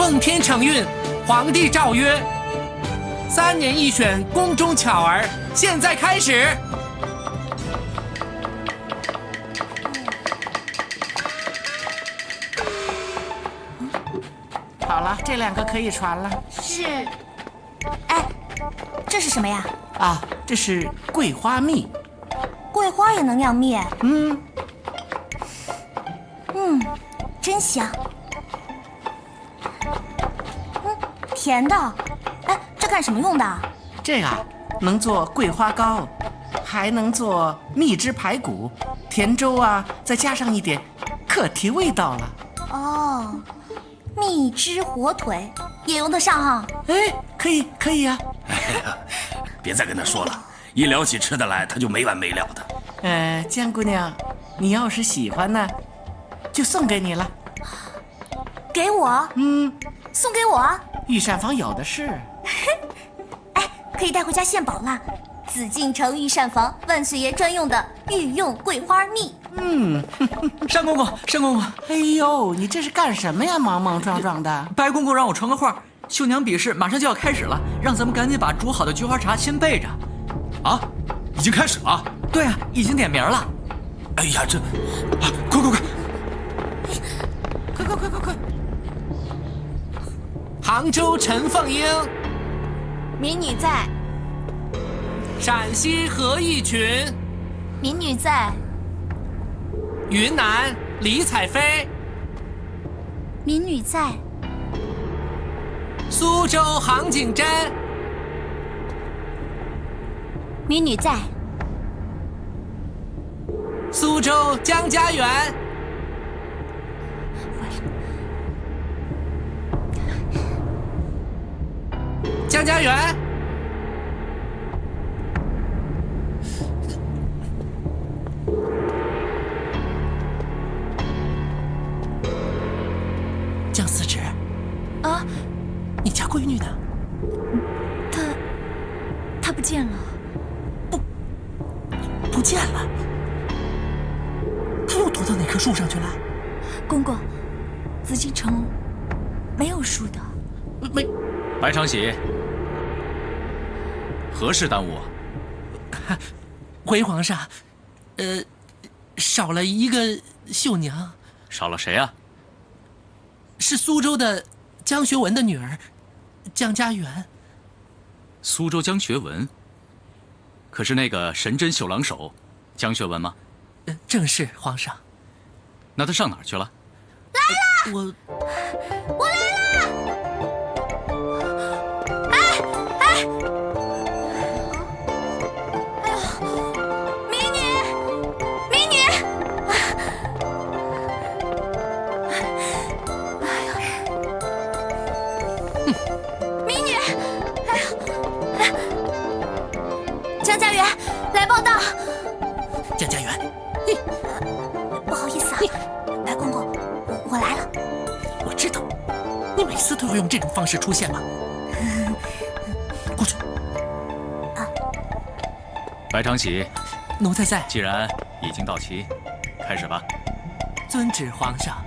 奉天承运，皇帝诏曰：3年一选宫中巧儿，现在开始。好了，这2个可以传了。是。哎，这是什么呀？啊，这是桂花蜜。桂花也能酿蜜？嗯，真香。甜的。哎，这干什么用的？这个能做桂花糕，还能做蜜汁排骨、甜粥啊，再加上一点，可提味道了。哦，蜜汁火腿也用得上哈。哎，可以呀。哎呀，别再跟他说了，一聊起吃的来，他就没完没了的。江姑娘，你要是喜欢呢，就送给你了。给我？送给我？御膳房有的是。哎，可以带回家献宝了。紫禁城御膳房万岁爷专用的御用桂花蜜。单公公，单公公，哎呦，你这是干什么呀？莽莽撞撞的。白公公让我传个话，绣娘比试马上就要开始了，让咱们赶紧把煮好的菊花茶先备着。啊，已经开始了？对啊，已经点名了。哎呀，这，快！快！杭州陈凤英，民女在。陕西何义群，民女在。云南李彩飞，民女在。苏州杭景珍，民女在。苏州江家园，江家园，江思直啊，你家闺女呢？她不见了。不见了。他又躲到哪棵树上去了？公公，紫禁城没有树的。没。白长喜，何事耽误啊？回皇上，少了一个绣娘。少了谁啊？是苏州的江学文的女儿，江家园。苏州江学文？可是那个神针绣郎手江学文吗？正是皇上。那他上哪儿去了？来了！我来了！哎呦，民女！民女！哎呀，江家园来报道。江家园，不好意思啊，白公公，我来了。我知道，你每次都会用这种方式出现吗？过去。白长喜，奴才在。既然已经到齐，开始吧。遵旨，皇上。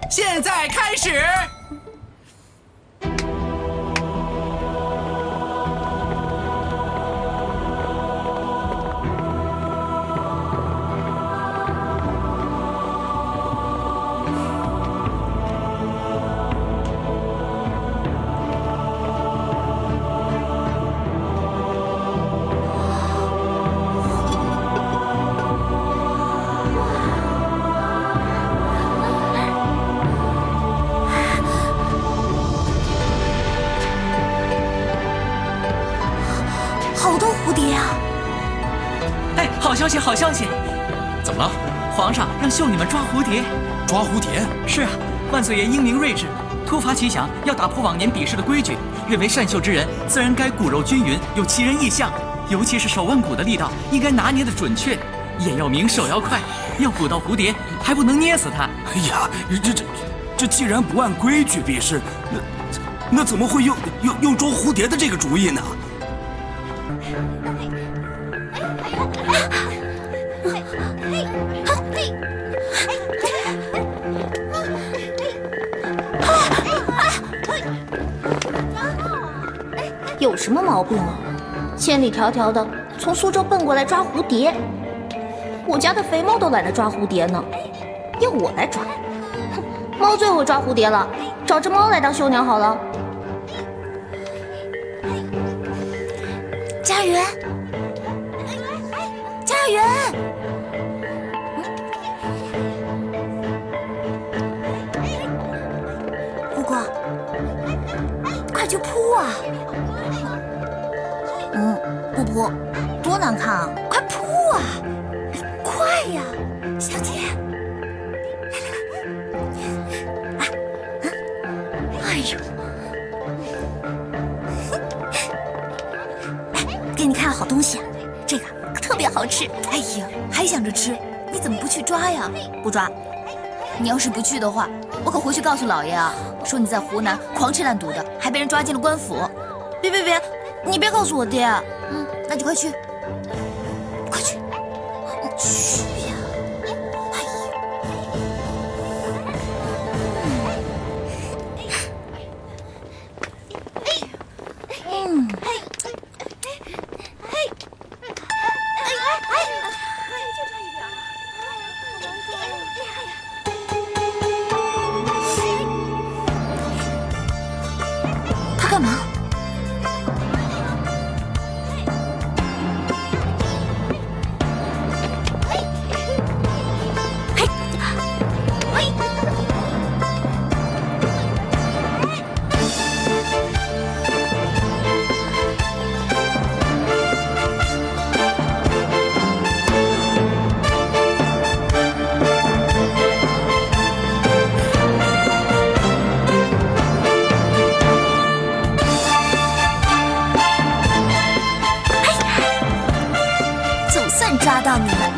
现在开始。好多蝴蝶啊！哎，好消息，好消息！怎么了？皇上让绣女们抓蝴蝶。抓蝴蝶？是啊，万岁爷英明睿智，突发奇想，要打破往年比试的规矩，认为善绣之人自然该骨肉均匀，有奇人异象，尤其是手腕骨的力道应该拿捏的准确，眼要明，手要快，要捕到蝴蝶还不能捏死它。哎呀，这既然不按规矩比试，那怎么会用捉蝴蝶的这个主意呢？有什么毛病啊？千里迢迢的从苏州奔过来抓蝴蝶，我家的肥猫都懒得抓蝴蝶呢，要我来抓。哼，猫最会抓蝴蝶了，找只猫来当绣娘好了。家园，家园。姑姑，快去扑啊！不扑，多难看啊！快扑啊！快呀，小姐！哎呦！给你看好东西，这个特别好吃。哎呀，还想着吃，你怎么不去抓呀？不抓。你要是不去的话，我可回去告诉老爷啊，说你在湖南狂吃烂赌的，还被人抓进了官府。别，你别告诉我爹。那就快去，快去，去呀！哎呀，他干嘛？抓到你了！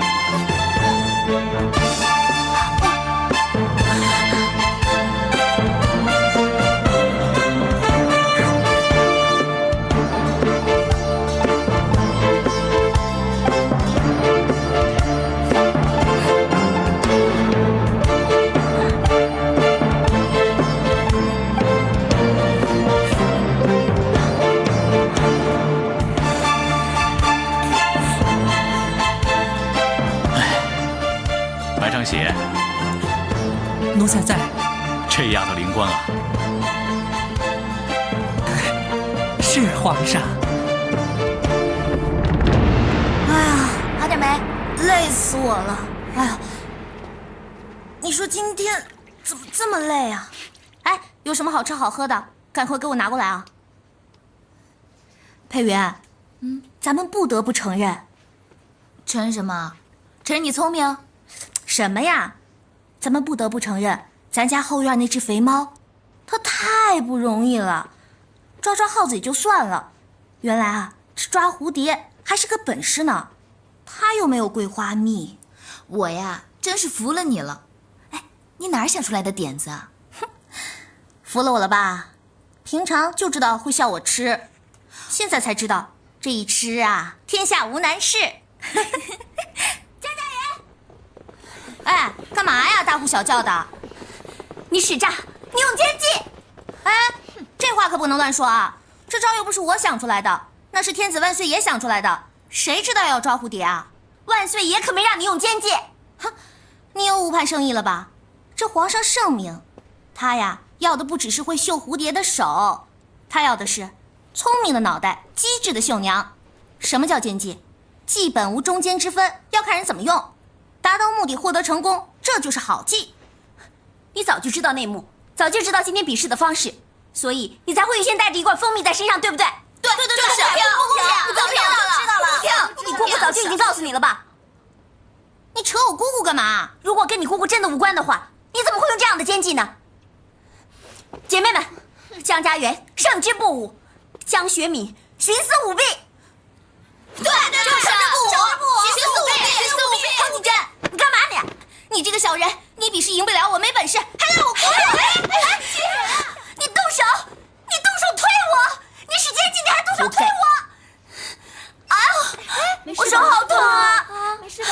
血，奴才在。这丫头灵光啊！是皇上。哎呀，好点没？累死我了！哎呀，你说今天怎么这么累啊？哎，有什么好吃好喝的，赶快给我拿过来啊！佩元，咱们不得不承认。承认什么？承认你聪明？什么呀？咱们不得不承认，咱家后院那只肥猫，它太不容易了。抓耗子也就算了，原来啊，这抓蝴蝶还是个本事呢。它又没有桂花蜜，我呀，真是服了你了。哎，你哪儿想出来的点子啊？哼，服了我了吧？平常就知道会笑我吃，现在才知道这一吃啊，天下无难事。哎，干嘛呀？大呼小叫的！你使诈，你用奸计！哎，这话可不能乱说啊！这招又不是我想出来的，那是天子万岁爷想出来的。谁知道要抓蝴蝶啊？万岁爷可没让你用奸计！哼，你又误判圣意了吧？这皇上圣明，他呀要的不只是会绣蝴蝶的手，他要的是聪明的脑袋、机智的绣娘。什么叫奸计？计本无中间之分，要看人怎么用。达到目的，获得成功，这就是好计。你早就知道内幕，早就知道今天比试的方式，所以你才会预先带着一罐蜂蜜在身上，对不对？对，就是。你早知道了。你姑姑早就已经告诉你了吧？你扯我姑姑干嘛？如果跟你姑姑真的无关的话，你怎么会用这样的奸计呢？姐妹们，江家园胜之不武，江学敏徇私舞弊。对，就是徇私舞弊。黄锦珍，你干嘛你？你这个小人，你比试赢不了我，没本事，还赖我姑姑！你动手推我！你使奸计，你还动手推我！哎呦，我手好痛啊！没事吧？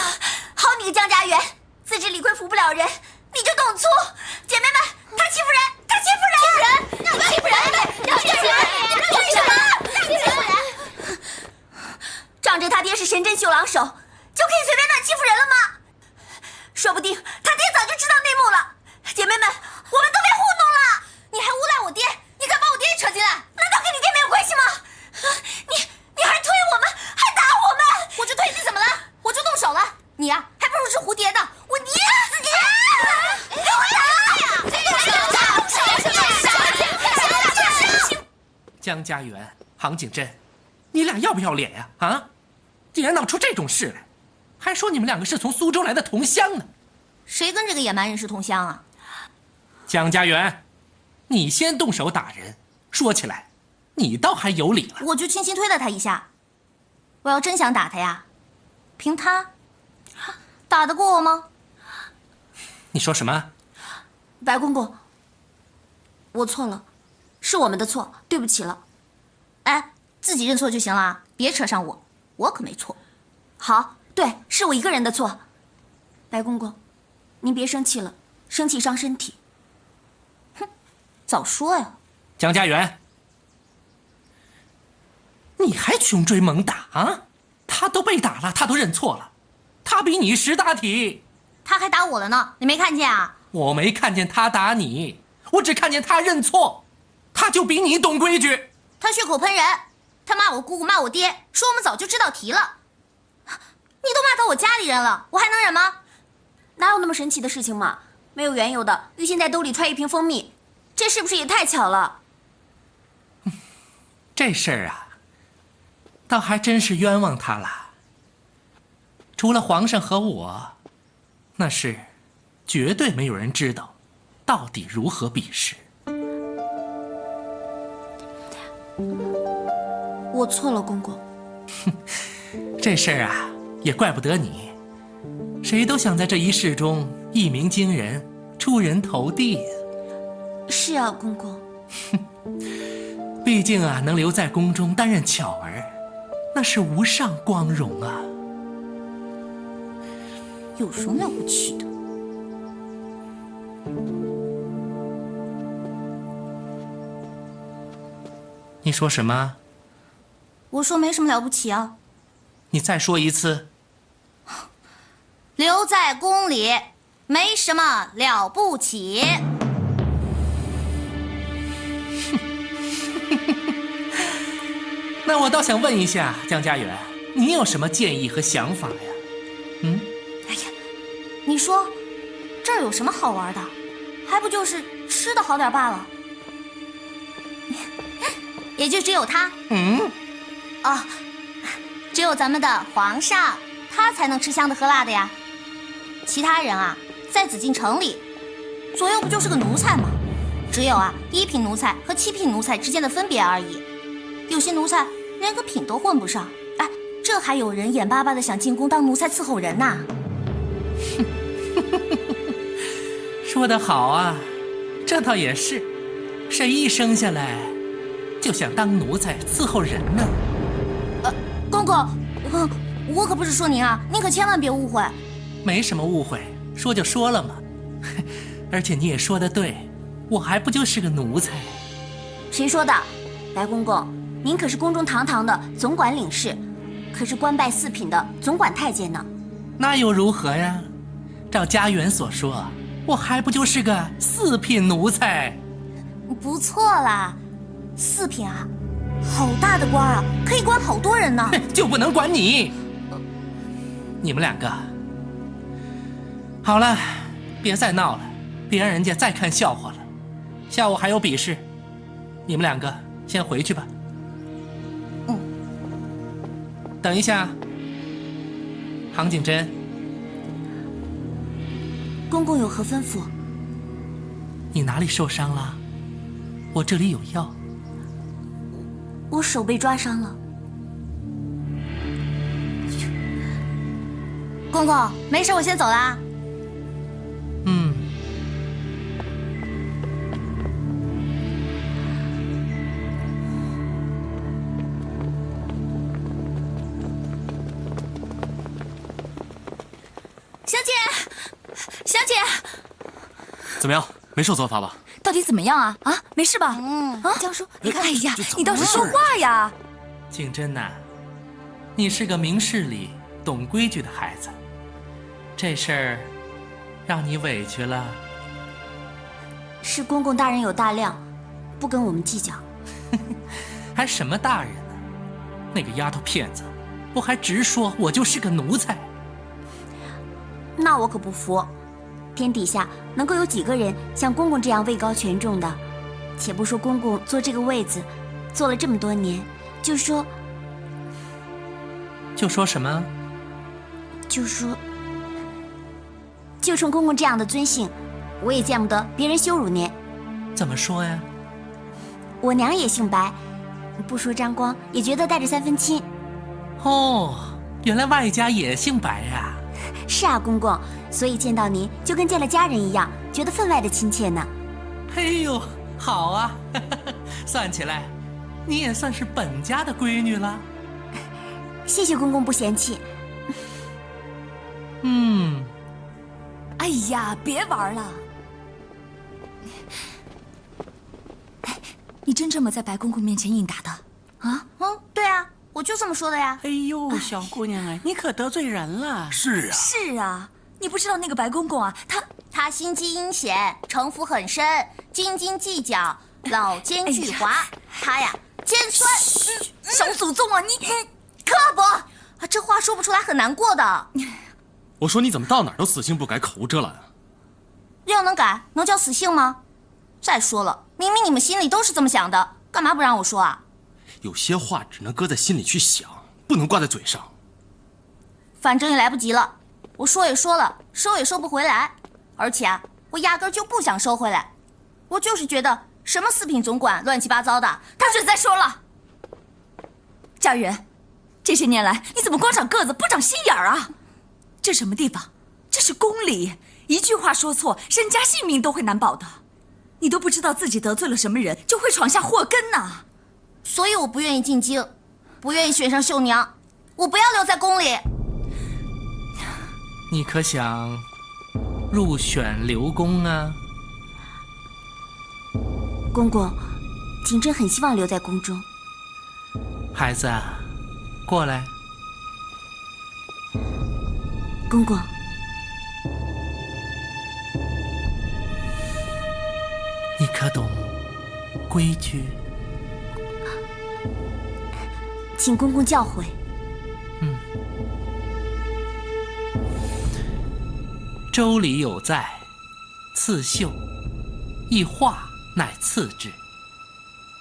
好你个江家园，自知理亏服不了人，你就动粗！姐妹们，他欺负人！你们欺负人！你们干什么？江家园、杭景珍，你俩要不要脸呀？啊，竟然闹出这种事来，还说你们两个是从苏州来的同乡呢。谁跟这个野蛮人是同乡啊？江家园，你先动手打人，说起来，你倒还有理了。我就轻轻推了他一下。我要真想打他呀，凭他打得过我吗？你说什么？白公公，我错了，是我们的错，对不起了。哎，自己认错就行了，别扯上我，我可没错。好，对，是我一个人的错。白公公，您别生气了，生气伤身体。哼，早说呀！江家园，你还穷追猛打啊？他都被打了，他都认错了，他比你识大体。他还打我了呢，你没看见啊？我没看见他打你，我只看见他认错，他就比你懂规矩。他血口喷人，他骂我姑姑骂我爹，说我们早就知道题了。你都骂到我家里人了，我还能忍吗？哪有那么神奇的事情嘛？没有缘由的，玉仙在兜里揣一瓶蜂蜜，这是不是也太巧了？这事儿啊，倒还真是冤枉他了。除了皇上和我，那是绝对没有人知道到底如何比试。我错了，公公。这事儿啊，也怪不得你。谁都想在这一试中一鸣惊人，出人头地呀。是啊，公公。毕竟啊，能留在宫中担任巧儿，那是无上光荣啊。有什么了不起的？你说什么？我说没什么了不起啊。你再说一次。留在宫里没什么了不起。那我倒想问一下江家园，你有什么建议和想法呀？哎呀，你说这儿有什么好玩的？还不就是吃的好点罢了。也就只有他。哦，只有咱们的皇上，他才能吃香的喝辣的呀。其他人啊，在紫禁城里，左右不就是个奴才吗？只有啊1品奴才和7品奴才之间的分别而已。有些奴才连个品都混不上，哎，这还有人眼巴巴的想进宫当奴才伺候人呐。说得好啊，这倒也是，谁一生下来就想当奴才伺候人呢？公公，我可不是说您啊，您可千万别误会。没什么误会，说就说了嘛。而且你也说得对，我还不就是个奴才？谁说的？白公公，您可是宫中堂堂的总管领事，可是官拜4品的总管太监呢。那又如何呀？照家园所说，我还不就是个4品奴才？不错啦，4品啊，好大的官啊，可以管好多人呢。就不能管你？你们两个，好了，别再闹了，别让人家再看笑话了。下午还有比试，你们两个先回去吧。等一下，杭景珍。公公有何吩咐？你哪里受伤了？我这里有药。我手被抓伤了。公公，没事，我先走啦。香姐，香姐，怎么样？没受责罚吧？到底怎么样啊？啊，没事吧？江叔，你看，哎呀这怎么，你倒是说话呀！景珍呐，你是个明事理、懂规矩的孩子，这事儿让你委屈了。是公公大人有大量，不跟我们计较。还什么大人呢？那个丫头片子，我还直说我就是个奴才。那我可不服，天底下能够有几个人像公公这样位高权重的？且不说公公坐这个位子，做了这么多年，就说什么？就冲公公这样的尊姓，我也见不得别人羞辱您。怎么说呀？我娘也姓白，不说沾光，也觉得带着3分亲。哦，原来外家也姓白呀。是啊，公公，所以见到您就跟见了家人一样，觉得分外的亲切呢。嘿呦，好啊，算起来，你也算是本家的闺女了。谢谢公公不嫌弃。哎呀，别玩了！哎，你真这么在白公公面前硬打的啊？对啊，我就这么说的呀。哎呦，小姑娘哎，你可得罪人了。是啊，是啊，你不知道那个白公公啊，他心机阴险，城府很深，斤斤计较，老奸巨猾。他呀，尖酸。小祖宗啊，你刻薄啊，这话说不出来很难过的。我说你怎么到哪儿都死性不改，口无遮拦啊？要能改，能叫死性吗？再说了，明明你们心里都是这么想的，干嘛不让我说啊？有些话只能搁在心里去想，不能挂在嘴上。反正也来不及了，我说也说了，收也收不回来，而且啊，我压根就不想收回来。我就是觉得什么四品总管乱七八糟的。不准再说了。家园，这些年来你怎么光长个子不长心眼儿啊？这什么地方？这是宫里，一句话说错，身家性命都会难保的。你都不知道自己得罪了什么人，就会闯下祸根呐。所以我不愿意进京，不愿意选上绣娘，我不要留在宫里。你可想入选刘宫啊？公公，景真很希望留在宫中。孩子啊，过来。公公，你可懂规矩？请公公教诲。周礼有在，刺绣，亦画乃次之，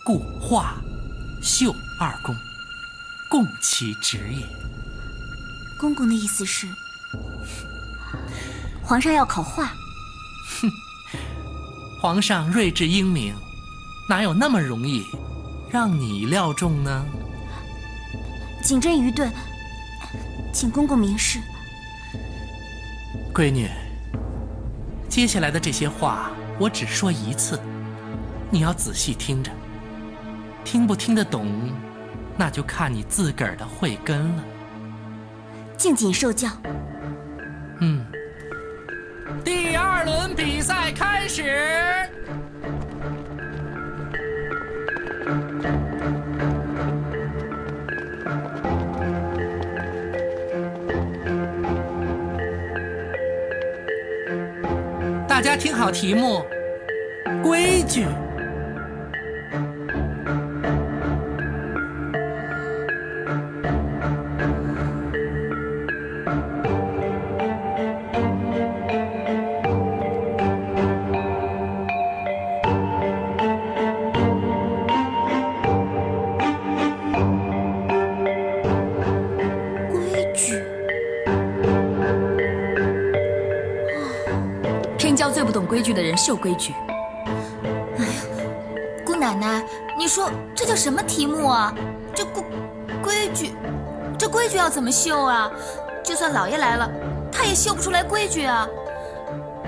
故画、绣二公，共其职也。公公的意思是，皇上要考画。皇上睿智英明，哪有那么容易让你料中呢？景真愚钝，请公公明示。闺女，接下来的这些话我只说一次，你要仔细听着，听不听得懂，那就看你自个儿的慧根了。敬谨受教。第2轮比赛开始。大家听好题目：规矩。天骄最不懂规矩的人秀规矩。姑奶奶，你说这叫什么题目啊？这规矩，这规矩要怎么绣啊？就算老爷来了，他也绣不出来规矩啊。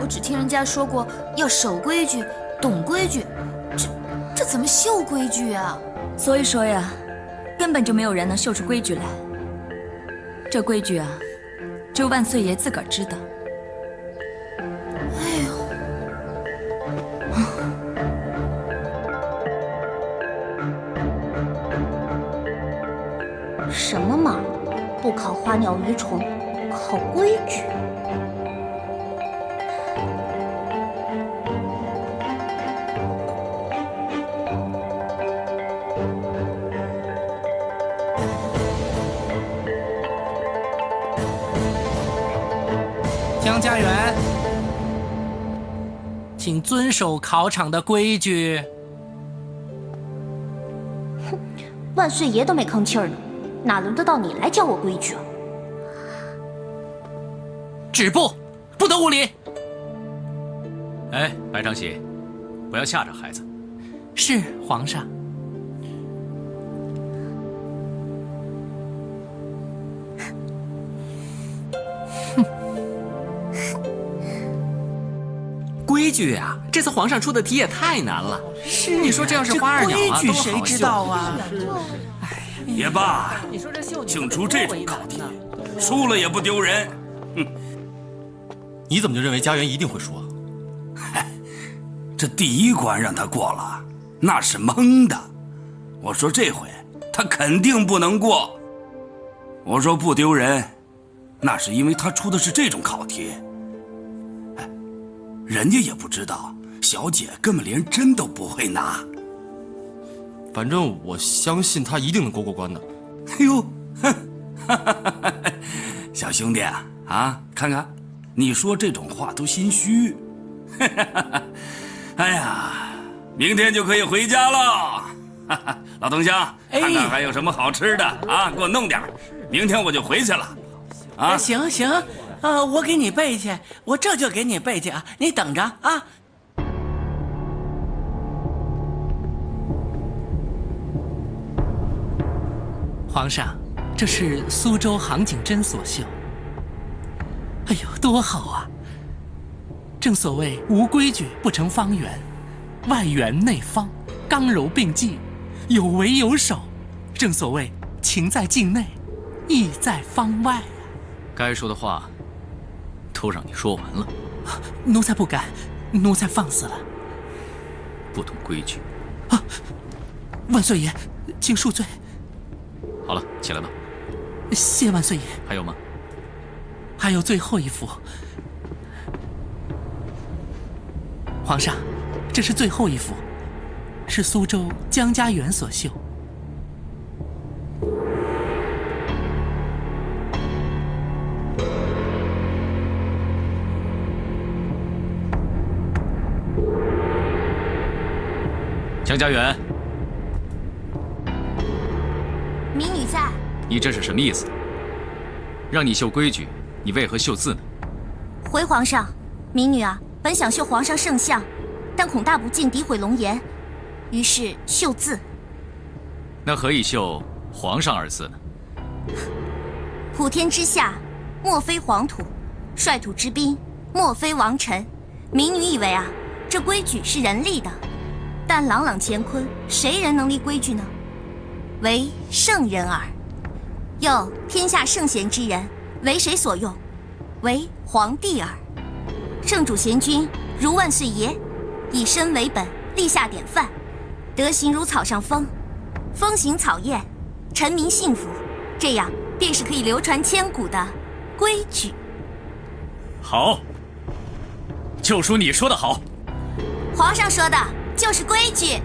我只听人家说过要守规矩、懂规矩，这怎么绣规矩啊？所以说呀，根本就没有人能绣出规矩来。这规矩啊，只有万岁爷自个儿知道。什么嘛，不考花鸟鱼虫，考规矩。江家园，请遵守考场的规矩。万岁爷都没吭气儿呢，哪轮得到你来教我规矩啊？止步，不得无礼。哎，白长喜，不要吓着孩子。是皇上。规矩呀，这次皇上出的题也太难了。是，你说这要是花二鸟啊，规矩谁知道啊？也罢，净出这种考题，输了也不丢人。哼，你怎么就认为家园一定会输啊？嗨，这第一关让他过了，那是蒙的。我说这回他肯定不能过。我说不丢人，那是因为他出的是这种考题。哎，人家也不知道，小姐根本连针都不会拿。反正我相信他一定能过关的。哎呦，小兄弟啊，看看，你说这种话都心虚。哎呀，明天就可以回家了。老东乡，看看还有什么好吃的啊，给我弄点，明天我就回去了。啊，行，我给你备去，我这就给你备去啊，你等着啊。皇上，这是苏州杭景真所绣。哎呦，多好啊！正所谓无规矩不成方圆，外圆内方，刚柔并济，有为有守。正所谓情在境内，意在方外啊。该说的话都让你说完了。奴才不敢，奴才放肆了。不懂规矩啊！万岁爷，请恕罪。好了，起来吧。谢万岁爷。还有吗？还有最后一幅。皇上，这是最后一幅，是苏州江家园所绣。江家园，民女在。你这是什么意思？让你绣规矩，你为何绣字呢？回皇上，民女啊，本想绣皇上圣像，但恐大不敬诋毁龙颜，于是绣字。那何以绣皇上二字呢？普天之下，莫非黄土；率土之滨，莫非王臣。民女以为啊，这规矩是人立的，但朗朗乾坤，谁人能立规矩呢？唯圣人耳。又天下圣贤之人，为谁所用？为皇帝耳。圣主贤君如万岁爷，以身为本，立下典范，德行如草上风，风行草偃，臣民幸福，这样便是可以流传千古的规矩。好，就属你说的好。皇上说的就是规矩。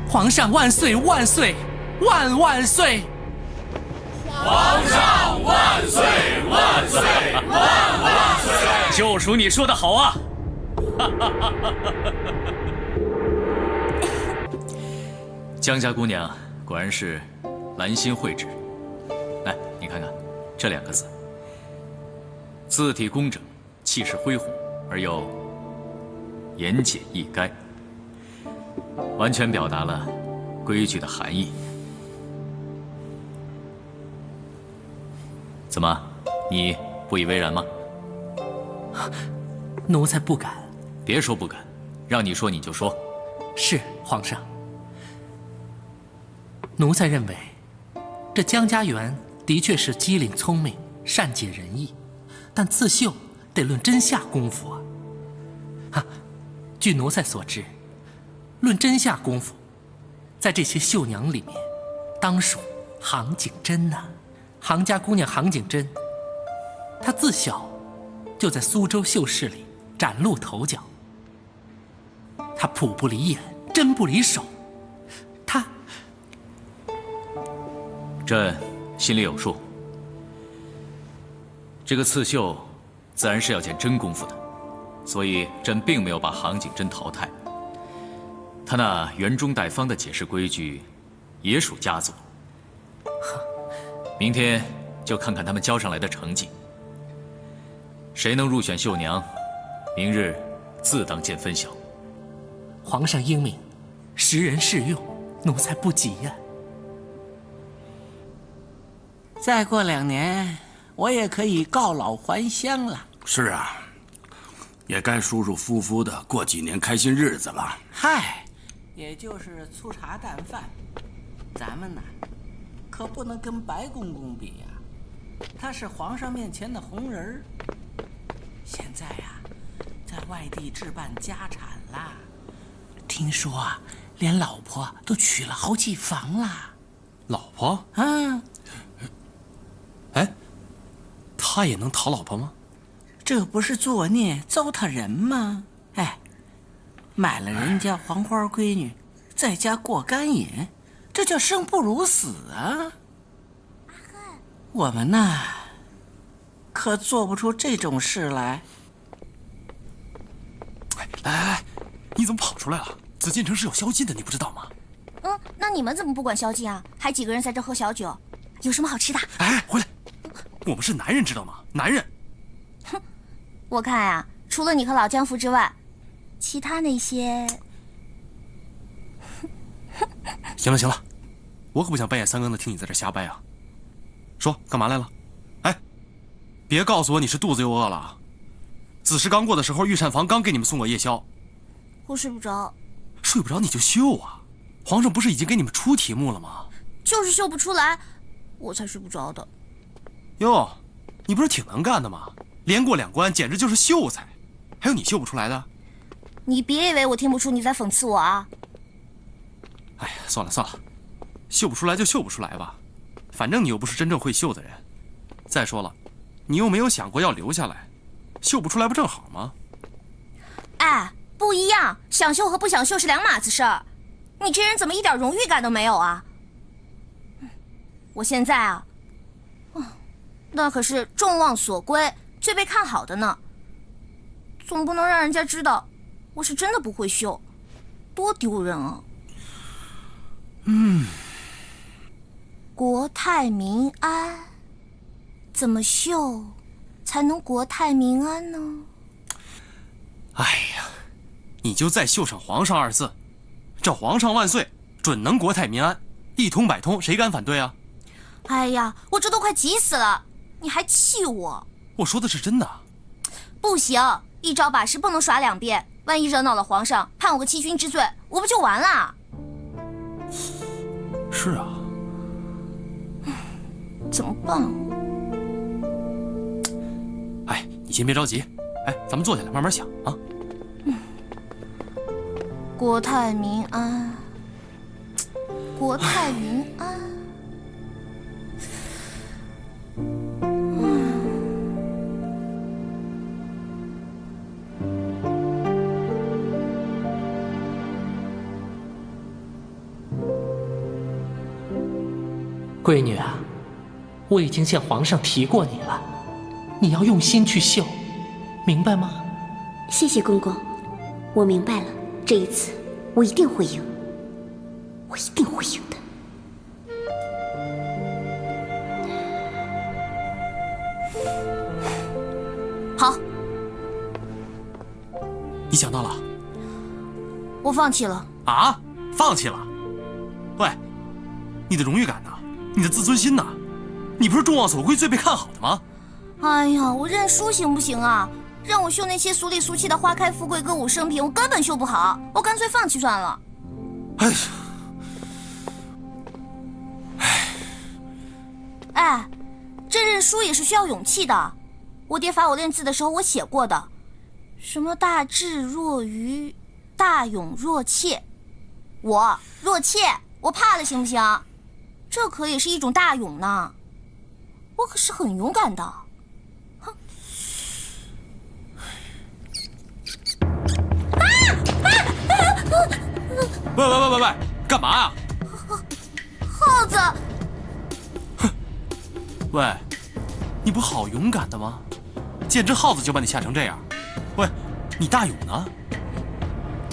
皇上万岁万岁万万岁！皇上万岁万岁万万岁！就属你说的好啊！江家姑娘果然是兰心蕙质。来，你看看这两个字，字体工整，气势恢宏，而又言简意赅，完全表达了规矩的含义。怎么，你不以为然吗？奴才不敢。别说不敢，让你说你就说。是皇上。奴才认为，这江家园的确是机灵聪明，善解人意，但刺绣得论真下功夫啊。哈，据奴才所知，论真下功夫，在这些绣娘里面，当属杭景真呐。杭家姑娘杭景真，她自小就在苏州绣室里崭露头角。她谱不离眼，针不离手，她……朕心里有数。这个刺绣，自然是要见真功夫的。所以朕并没有把杭景真淘汰。他那圆中带方的解释规矩，也属佳作。明天就看看他们交上来的成绩。谁能入选绣娘，明日自当见分晓。皇上英明，识人适用，奴才不及呀。再过2年，我也可以告老还乡了。是啊，也该舒舒服服的过几年开心日子了。嗨，也就是粗茶淡饭，咱们呢，可不能跟白公公比呀。他是皇上面前的红人儿，现在呀，在外地置办家产啦。听说啊，连老婆都娶了好几房啦。老婆？啊，哎，他也能讨老婆吗？这不是作孽糟蹋人吗？哎，买了人家黄花闺女，在家过干瘾，这叫生不如死啊！我们呐，可做不出这种事来。哎，你怎么跑出来了？紫禁城是有宵禁的，你不知道吗？那你们怎么不管宵禁啊？还几个人在这喝小酒？有什么好吃的？哎，回来！我们是男人，知道吗？男人。哼，我看啊，除了你和老江福之外，其他那些……行了行了，我可不想半夜3更的听你在这瞎掰啊！说干嘛来了？哎，别告诉我你是肚子又饿了啊！子时刚过的时候，御膳房刚给你们送过夜宵。我睡不着。睡不着你就绣啊！皇上不是已经给你们出题目了吗？就是绣不出来，我才睡不着的。哟，你不是挺能干的吗？连过2关，简直就是秀才。还有你绣不出来的？你别以为我听不出你在讽刺我啊！哎呀，算了算了，绣不出来就绣不出来吧，反正你又不是真正会绣的人。再说了，你又没有想过要留下来，绣不出来不正好吗？哎，不一样，想绣和不想绣是2码子事儿。你这人怎么一点荣誉感都没有啊？我现在啊，那可是众望所归、最被看好的呢，总不能让人家知道我是真的不会绣，多丢人啊！国泰民安，怎么绣才能国泰民安呢？哎呀，你就再绣上皇上2字，这皇上万岁，准能国泰民安，一通百通，谁敢反对啊？哎呀，我这都快急死了，你还气我？我说的是真的。不行，一招把式不能耍2遍，万一惹恼了皇上，判我个欺君之罪，我不就完了？是啊。怎么办？哎，你先别着急，哎，咱们坐下来慢慢想啊。国泰民安，国泰民安。闺女啊，我已经向皇上提过你了，你要用心去绣，明白吗？谢谢公公，我明白了，这一次我一定会赢，我一定会赢的。好，你想到了？我放弃了。啊？放弃了？喂，你的荣誉感呢？你的自尊心呢？你不是众望所归、最被看好的吗？哎呀，我认输行不行啊？让我绣那些俗里俗气的花开富贵、歌舞升平，我根本绣不好，我干脆放弃算了。哎呀，哎，这认输也是需要勇气的。我爹罚我练字的时候，我写过的，什么大智若愚，大勇若怯。我若怯，我怕了，行不行？这可也是一种大勇呢。我可是很勇敢的。哼！喂，干嘛啊？耗子！喂，你不好勇敢的吗？见只耗子就把你吓成这样。喂，你大勇呢？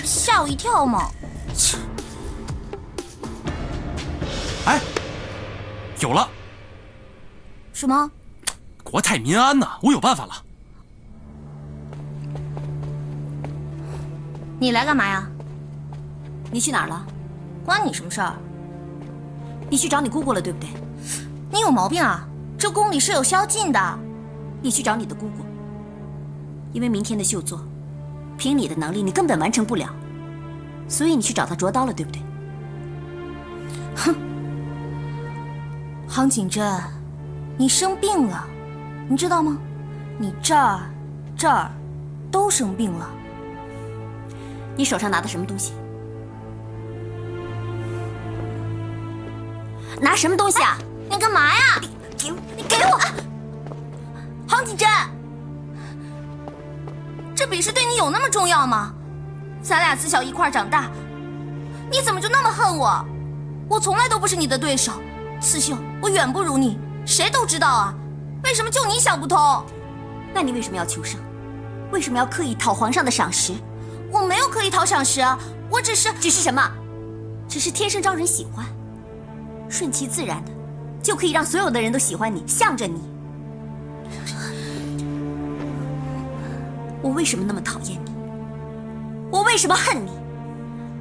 吓我一跳嘛！哎，有了！什么？国泰民安呐！我有办法了。你来干嘛呀？你去哪儿了？关你什么事儿？你去找你姑姑了，对不对？你有毛病啊！这宫里是有宵禁的。你去找你的姑姑，因为明天的秀作，凭你的能力，你根本完成不了，所以你去找她捉刀了，对不对？哼，杭景真，你生病了，你知道吗？你这儿都生病了。你手上拿的什么东西？拿什么东西啊？你干嘛呀？你给我！杭景真，这比试对你有那么重要吗？咱俩自小一块长大，你怎么就那么恨我？我从来都不是你的对手，刺绣我远不如你，谁都知道啊。为什么就你想不通？那你为什么要求胜？为什么要刻意讨皇上的赏识？我没有刻意讨赏识啊，我只是什么？只是天生招人喜欢，顺其自然的，就可以让所有的人都喜欢你，向着你。我为什么那么讨厌你？我为什么恨你？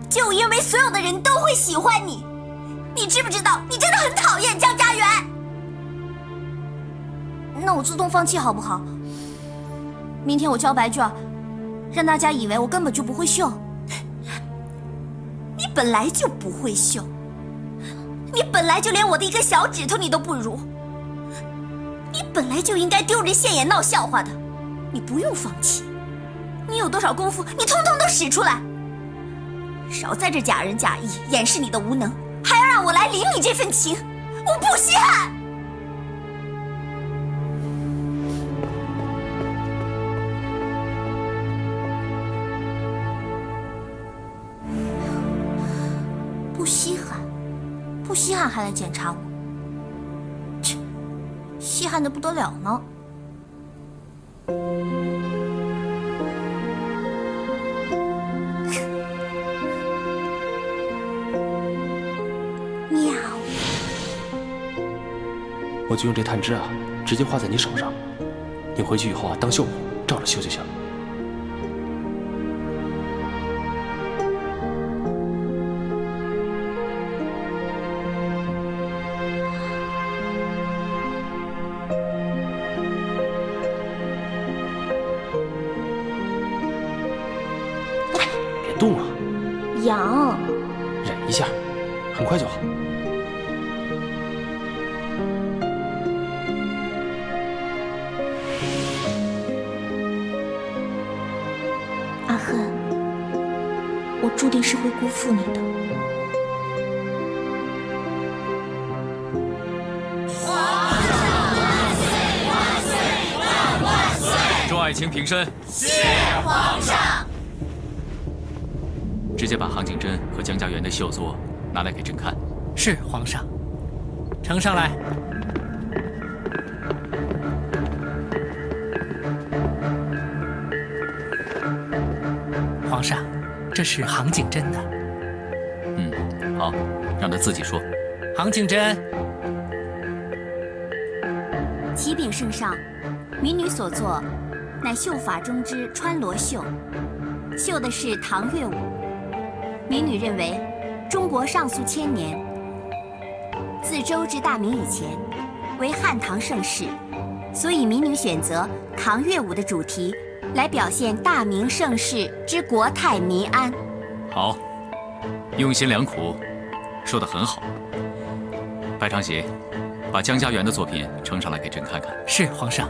就因为所有的人都会喜欢你。你知不知道，你真的很讨厌江家园？那我自动放弃好不好？明天我交白卷，让大家以为我根本就不会绣。你本来就不会绣，你本来就连我的一个小指头你都不如，你本来就应该丢人现眼闹笑话的。你不用放弃，你有多少功夫，你通通都使出来。少在这假仁假义，掩饰你的无能，还要让我来领你这份情，我不稀罕。不稀罕，不稀罕还来检查我，切，稀罕的不得了呢。喵。我就用这炭汁啊，直接画在你手上，你回去以后啊，当绣母，照着绣就行。别动啊！痒。忍一下，很快就好。阿恨，我注定是会辜负你的。众爱卿平身。谢皇上。直接把杭景真和江家园的绣作拿来给朕看。是皇上，呈上来。皇上，这是杭景真的。好，让他自己说。杭景真，启禀圣上，民女所作，乃绣法中之穿罗绣，绣的是唐乐舞。民女认为，中国上溯千年，自周至大明以前，为汉唐盛世，所以民女选择唐乐舞的主题，来表现大明盛世之国泰民安。好，用心良苦，说得很好。白长喜，把江家园的作品呈上来给朕看看。是皇上。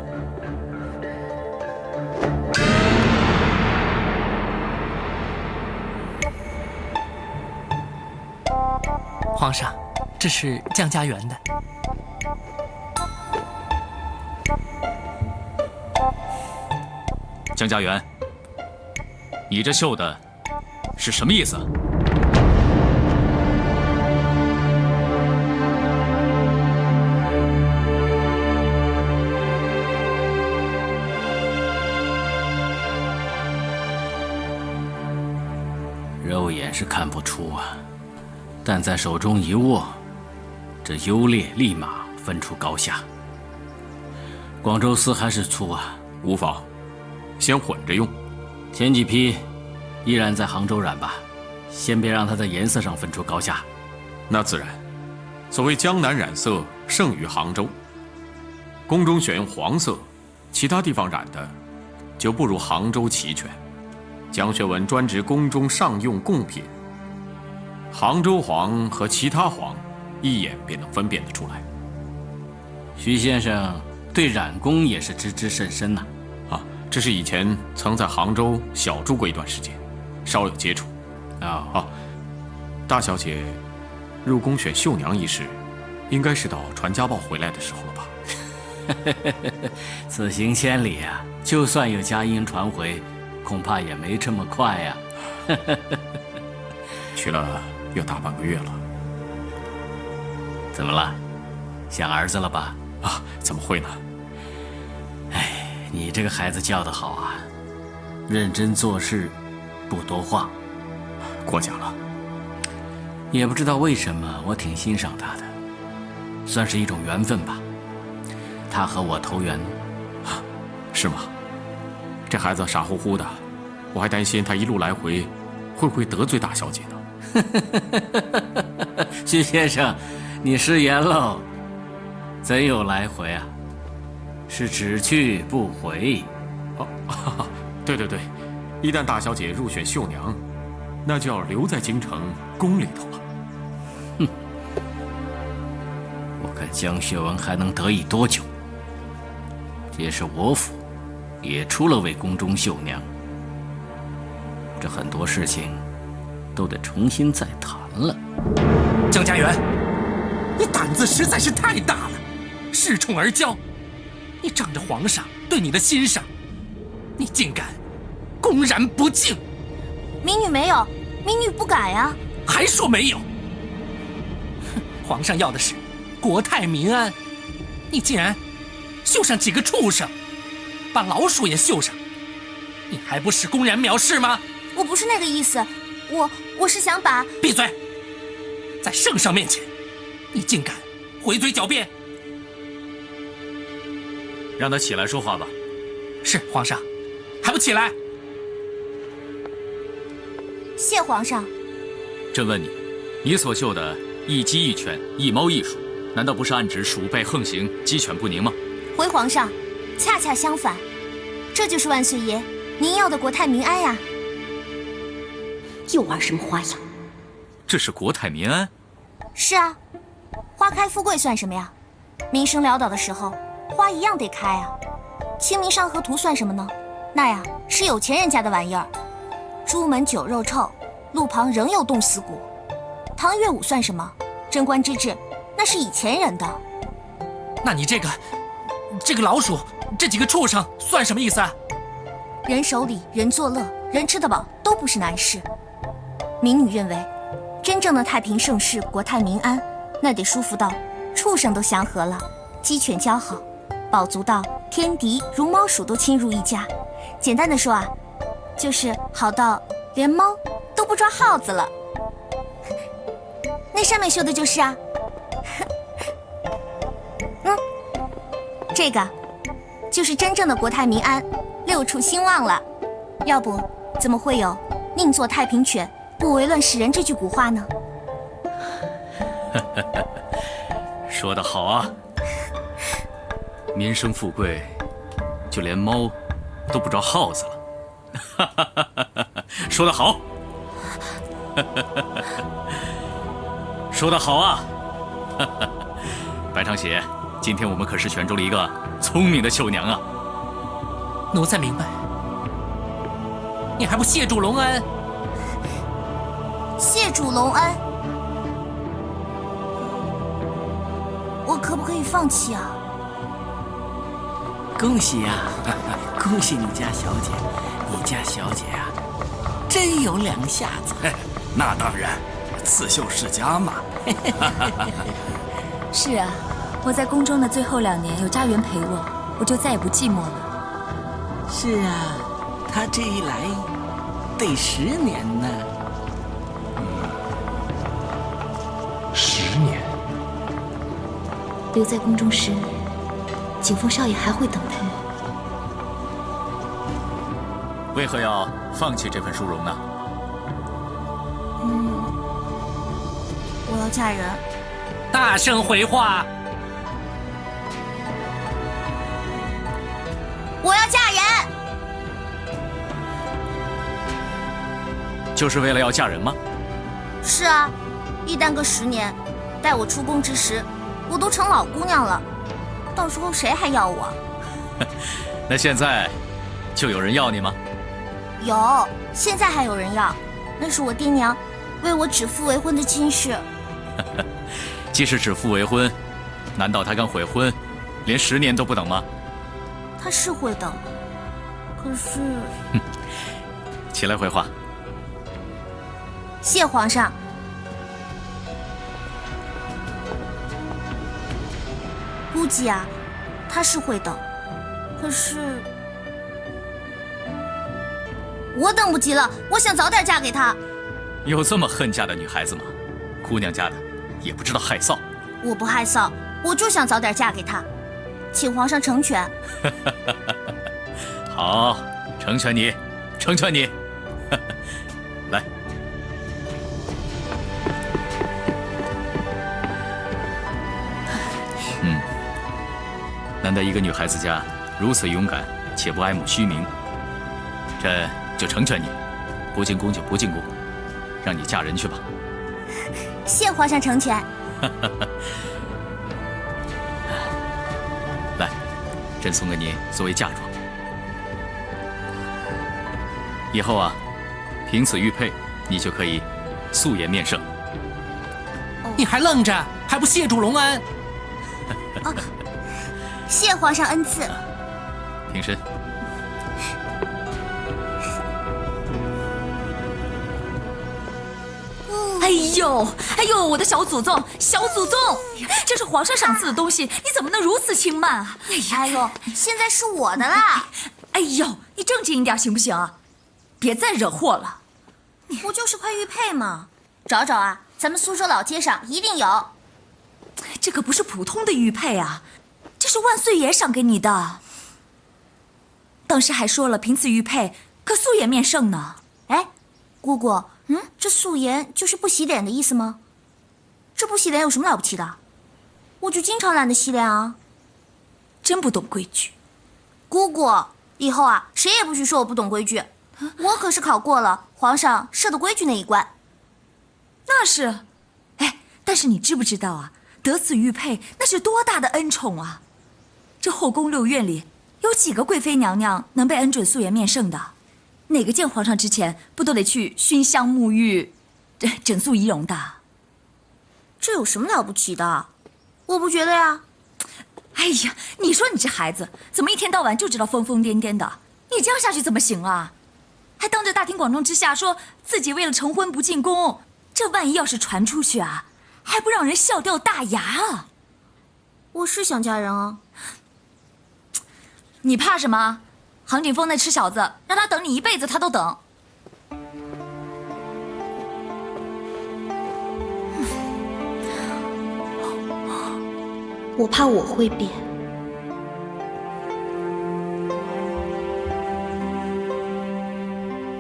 皇上，这是江家园的。江家园，你这绣的是什么意思？肉眼是看不出啊，但在手中一握，这优劣立马分出高下。广州丝还是粗啊，无妨，先混着用。前几批依然在杭州染吧，先别让它在颜色上分出高下。那自然，所谓江南染色胜于杭州。宫中选用黄色，其他地方染的就不如杭州齐全。江学文专职宫中上用贡品，杭州黄和其他黄一眼便能分辨得出来。徐先生对染工也是知之甚深呐。这是以前曾在杭州小住过一段时间，稍有接触。大小姐入宫选绣娘一事，应该是到传家宝回来的时候了吧？此行千里啊，就算有佳音传回，恐怕也没这么快呀。去了有大半个月了。怎么了？想儿子了吧？怎么会呢？你这个孩子教得好啊，认真做事，不多话。过奖了。也不知道为什么，我挺欣赏他的，算是一种缘分吧。他和我投缘。是吗？这孩子傻乎乎的，我还担心他一路来回会不会得罪大小姐呢。徐先生，你失言喽，怎有来回啊？是只去不回。对，一旦大小姐入选绣娘，那就要留在京城宫里头了。我看江学文还能得意多久？届时我府也出了位宫中绣娘，这很多事情都得重新再谈了。江家园，你胆子实在是太大了，恃宠而骄。你仗着皇上对你的欣赏，你竟敢公然不敬！民女没有，民女不敢呀。还说没有？皇上要的是国泰民安，你竟然绣上几个畜生，把老鼠也绣上，你还不是公然藐视吗？我不是那个意思，我是想把……闭嘴！在圣上面前，你竟敢回嘴狡辩！让他起来说话吧。是皇上，还不起来？谢皇上。朕问你，你所绣的一鸡一犬一猫一鼠，难道不是暗指鼠辈横行，鸡犬不宁吗？回皇上，恰恰相反，这就是万岁爷您要的国泰民安呀。又玩什么花样？这是国泰民安？是啊，花开富贵算什么呀？民生潦倒的时候，花一样得开啊。清明上河图算什么呢？那呀是有钱人家的玩意儿。朱门酒肉臭，路旁仍有冻死骨。唐乐舞算什么？贞观之治，那是以前人的。那你这个老鼠，这几个畜生算什么意思啊？人手里人作乐，人吃得饱都不是难事。民女认为，真正的太平盛世，国泰民安，那得舒服到畜生都祥和了，鸡犬交好，饱足到天敌如猫鼠都侵入一家。简单的说啊，就是好到连猫都不抓耗子了。那上面绣的就是啊。这个就是真正的国泰民安，六畜兴旺了。要不怎么会有宁做太平犬，不为乱世人这句古话呢？说得好啊！民生富贵，就连猫都不抓耗子了。说得好！说得好啊！白长喜，今天我们可是选中了一个聪明的绣娘啊！奴才明白，你还不谢主隆恩？谢主隆恩，我可不可以放弃啊？恭喜呀、恭喜你家小姐，你家小姐呀、真有两下子。那当然，刺绣世家嘛。是啊，我在宫中的最后2年有家园陪我就再也不寂寞了。是啊，他这一来得10年呢。留在宫中10年，景风少爷还会等他吗？为何要放弃这份殊荣呢？我要嫁人。大声回话！我要嫁人。就是为了要嫁人吗？是啊，一耽搁10年，待我出宫之时，我都成老姑娘了，到时候谁还要我？那现在就有人要你吗？有，现在还有人要，那是我爹娘为我指腹为婚的亲事。既是指腹为婚，难道他刚悔婚，连10年都不等吗？他是会等，可是……起来回话。谢皇上。估计啊，他是会等，可是我等不及了，我想早点嫁给他。有这么恨嫁的女孩子吗？姑娘家的也不知道害臊。我不害臊，我就想早点嫁给他，请皇上成全。好，成全你，成全你。来。难得一个女孩子家如此勇敢，且不爱慕虚名，朕就成全你，不进宫就不进宫，让你嫁人去吧。谢皇上成全。来，朕送给你作为嫁妆。以后啊，凭此玉佩，你就可以素颜面圣。你还愣着，还不谢主隆恩？谢皇上恩赐。挺身。哎呦，我的小祖宗，小祖宗，这是皇上赏赐的东西，你怎么能如此轻慢啊？哎呦，现在是我的啦！哎呦，你正经一点行不行啊？别再惹祸了。不就是块玉佩吗？找找啊，咱们苏州老街上一定有。这可不是普通的玉佩啊，这是万岁爷赏给你的。当时还说了，凭此玉佩可素颜面圣呢。哎，姑姑，这素颜就是不洗脸的意思吗？这不洗脸有什么了不起的？我就经常懒得洗脸啊。真不懂规矩。姑姑，以后啊，谁也不许说我不懂规矩。我可是考过了皇上设的规矩那一关。那是，但是你知不知道啊？得此玉佩，那是多大的恩宠啊！这后宫6院里，有几个贵妃娘娘能被恩准素颜面圣的？哪个见皇上之前，不都得去熏香沐浴、整肃仪容的？这有什么了不起的？我不觉得呀。哎呀，你说你这孩子，怎么一天到晚就知道疯疯癫癫的？你这样下去怎么行啊？还当着大庭广众之下说自己为了成婚不进宫，这万一要是传出去啊，还不让人笑掉大牙啊！我是想嫁人啊。你怕什么？杭景峰那吃小子，让他等你一辈子他都等。我怕我会变。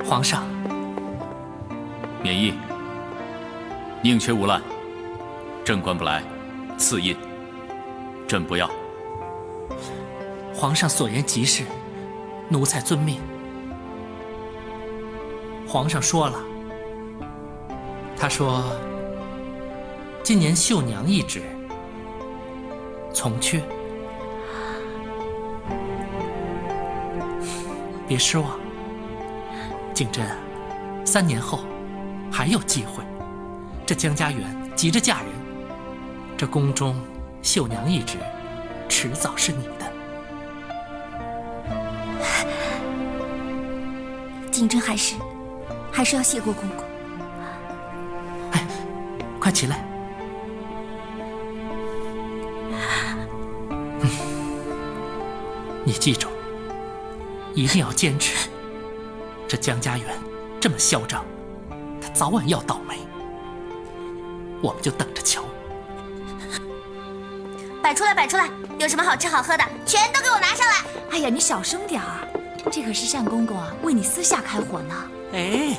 皇上，免议。宁缺毋滥，朕官不来，赐印，朕不要。皇上所言极是，奴才遵命。皇上说了，他说今年绣娘一职从缺，别失望。景珍，3年后还有机会。这江家园急着嫁人，这宫中绣娘一职迟早是你的。景珍还是要谢过公公。哎，快起来！你记住，一定要坚持。这江家园这么嚣张，他早晚要倒霉，我们就等着瞧。拜摆出来，摆出来！有什么好吃好喝的，全都给我拿上来！哎呀，你小声点儿，这可是单公公啊，为你私下开火呢。哎，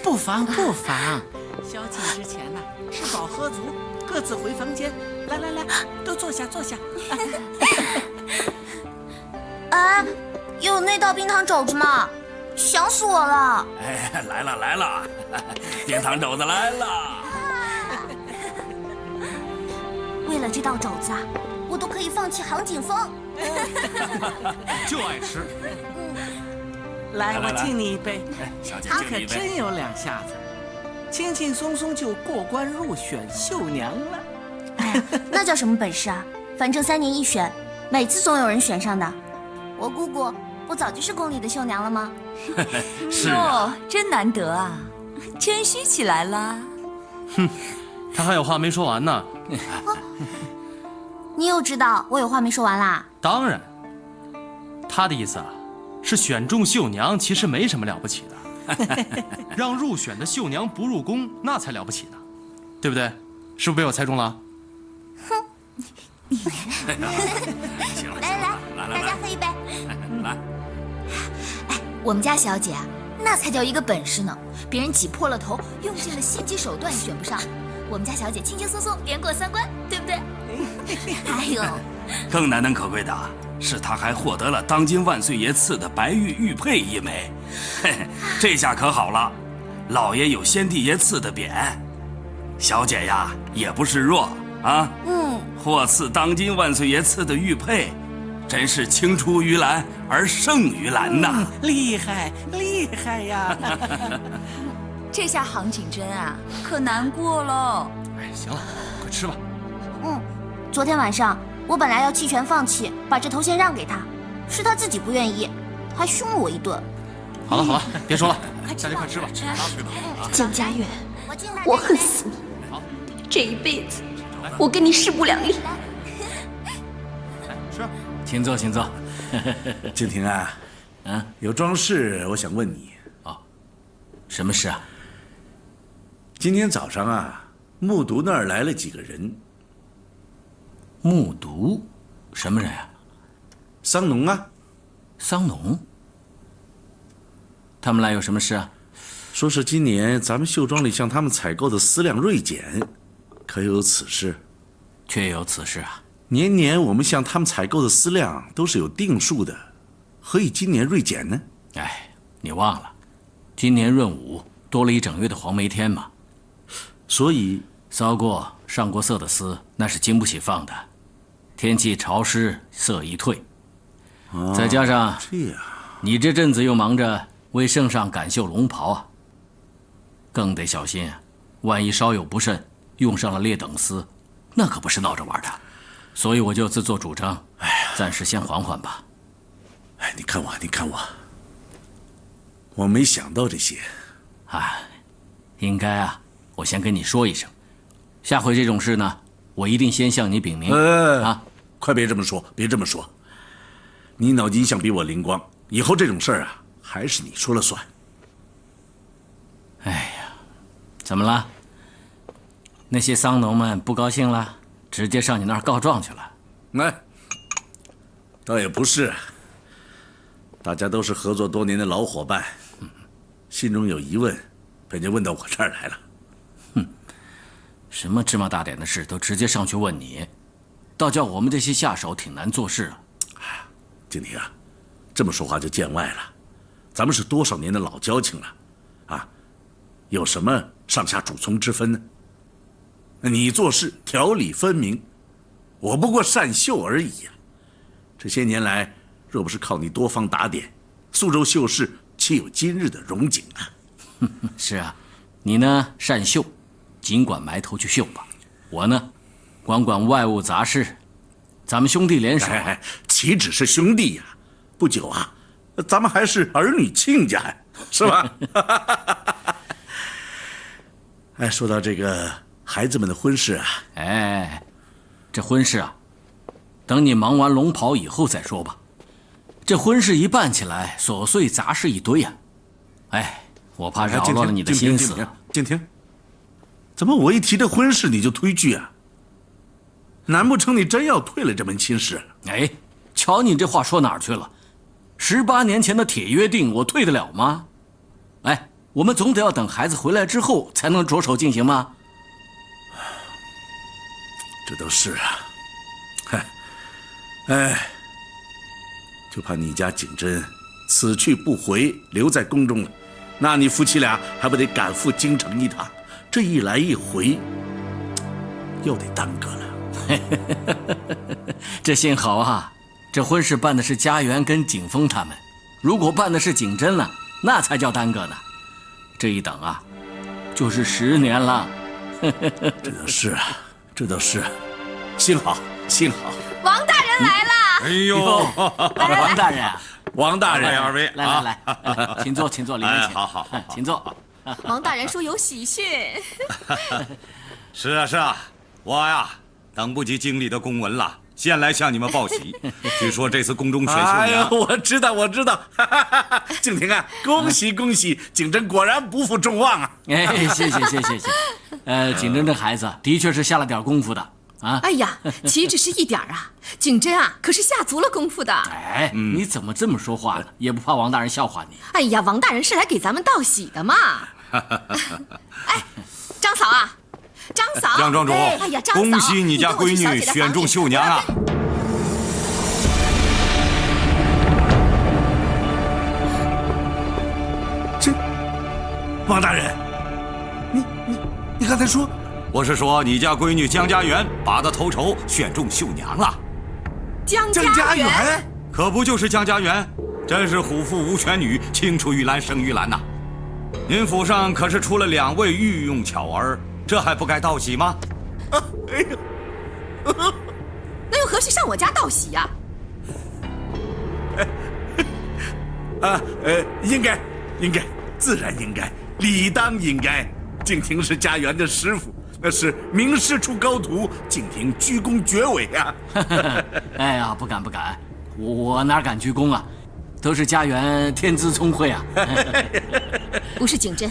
不妨不妨，宵禁之前呢，吃饱喝足，各自回房间。来来来，都坐下坐下。啊，有那道冰糖肘子吗？想死我了！哎，来了来了，冰糖肘子来了。为了这道肘子啊，我都可以放弃杭锦峰。就爱吃。来，我敬你一杯。小姐你可敬你一杯。真有两下子，轻轻松松就过关入选绣娘了。哎呀，那叫什么本事啊？反正3年一选，每次总有人选上的。我姑姑不早就是宫里的绣娘了吗？是啊，真难得啊，谦虚起来了。哼，他还有话没说完呢。你又知道我有话没说完啦？当然，他的意思啊，是选中绣娘其实没什么了不起的，让入选的绣娘不入宫，那才了不起呢，对不对？是不是被我猜中了？行了，来，大家喝一杯。来，哎，我们家小姐啊，那才叫一个本事呢，别人挤破了头，用尽了心机手段也选不上，我们家小姐轻轻松松连过3关，对不对？哎呦，更难能可贵的是，他还获得了当今万岁爷赐的白玉玉佩1枚。嘿嘿，这下可好了，老爷有先帝爷赐的匾，小姐呀也不是弱啊。获赐当今万岁爷赐的玉佩，真是青出于蓝而胜于蓝呐！厉害厉害呀！这下杭锦珍啊，可难过了。哎，行了，快吃吧。昨天晚上我本来要弃权放弃，把这头衔让给他，是他自己不愿意，还凶了我一顿。好了好了，别说了，大家快吃吧，吃吧。江家苑，我恨死你！这一辈子，我跟你势不两立。吃，请坐，请坐。静婷啊，有桩事我想问你。什么事啊？今天早上啊，木渎那儿来了几个人。木渎，什么人啊？桑农啊。桑农？他们来有什么事啊？说是今年咱们绣庄里向他们采购的丝量锐减，可有此事？确有此事啊。年年我们向他们采购的丝量都是有定数的，何以今年锐减呢？哎，你忘了，今年闰5多了1整月的黄梅天嘛。所以骚过上过色的丝，那是经不起放的。天气潮湿，色一退。再加上这样，你这阵子又忙着为圣上赶绣龙袍啊，更得小心啊！万一稍有不慎，用上了劣等丝，那可不是闹着玩的。所以我就自作主张，暂时先缓缓吧。哎，你看我，我没想到这些。哎，应该啊，我先跟你说一声，下回这种事呢，我一定先向你禀明。快别这么说，别这么说。你脑筋想比我灵光，以后这种事儿啊，还是你说了算。哎呀，怎么了？那些桑农们不高兴了，直接上你那儿告状去了？哎，倒也不是，大家都是合作多年的老伙伴，心中有疑问，便就问到我这儿来了。什么芝麻大点的事都直接上去问你，倒叫我们这些下手挺难做事啊。静婷啊，这么说话就见外了，咱们是多少年的老交情了，啊，有什么上下主从之分呢？你做事条理分明，我不过善绣而已啊。这些年来，若不是靠你多方打点，苏州绣市岂有今日的荣景啊？是啊，你呢善绣，尽管埋头去绣吧。我呢，管外务杂事。咱们兄弟联手，岂止是兄弟呀！不久啊，咱们还是儿女亲家呀，是吧？哎，说到这个孩子们的婚事啊，哎，这婚事啊，等你忙完龙袍以后再说吧。这婚事一办起来，琐碎杂事一堆呀。哎，我怕扰乱了你的心思。静婷，怎么我一提这婚事你就推拒啊？难不成你真要退了这门亲事？哎，瞧你这话说哪儿去了？18年前的铁约定，我退得了吗？哎，我们总得要等孩子回来之后才能着手进行吗？这都是啊，嗨，哎，就怕你家景真此去不回，留在宫中了，那你夫妻俩还不得赶赴京城一趟？这一来一回，又得耽搁了。这幸好啊，这婚事办的是家园跟景峰他们，如果办的是景真了，那才叫耽搁呢。这一等啊，就是10年了。这都是啊，这都是，幸好，幸好。王大人来了！哎呦，王大人，王大人，二位，来，请坐，请坐，里面请。好，请坐。王大人说有喜讯。是啊，我呀等不及经理的公文了，先来向你们报喜。据说这次宫中选秀娘，哎呀，我知道，静婷啊，恭喜，景真果然不负众望啊！哎，谢谢。景真这孩子的确是下了点功夫的啊。哎呀，岂止是一点啊，景真啊可是下足了功夫的。哎，你怎么这么说话呢？也不怕王大人笑话你？哎呀，王大人是来给咱们道喜的嘛。哎，张嫂啊，张嫂，杨庄主，哎呀，张嫂，恭喜你家闺女选中绣娘啊！这，王大人，你刚才说？我是说你家闺女江家园拔得头筹，选中绣娘了。江家园，可不就是江家园？真是虎父无犬女，青出于蓝胜于蓝呐！您府上可是出了2位御用巧儿，这还不该道喜吗？哎呀，那又何须上我家道喜呀？应该，自然应该，理当应该。静婷是家园的师傅，那是名师出高徒，静婷鞠躬绝尾啊！哎呀，不敢，我哪敢鞠躬啊？都是家园天资聪慧啊！不是景真。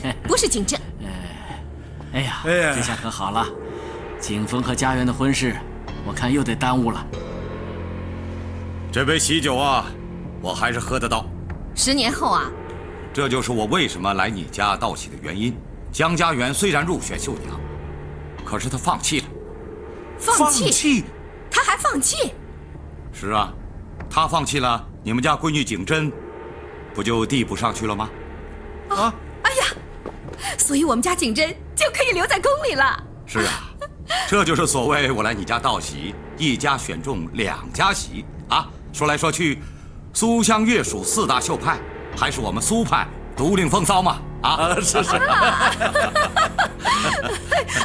哎呀，这下可好了，景峰和家园的婚事，我看又得耽误了。这杯喜酒啊，我还是喝得到。10年后啊，这就是我为什么来你家道喜的原因。江家园虽然入选绣娘，可是他放弃了。放弃？他还放弃？是啊，他放弃了，你们家闺女景真，不就递补上去了吗？啊！哎呀，所以我们家景真就可以留在宫里了。是啊，这就是所谓我来你家道喜，一家选中2家喜啊！说来说去，苏湘粤蜀4大绣派，还是我们苏派独领风骚嘛！啊，是。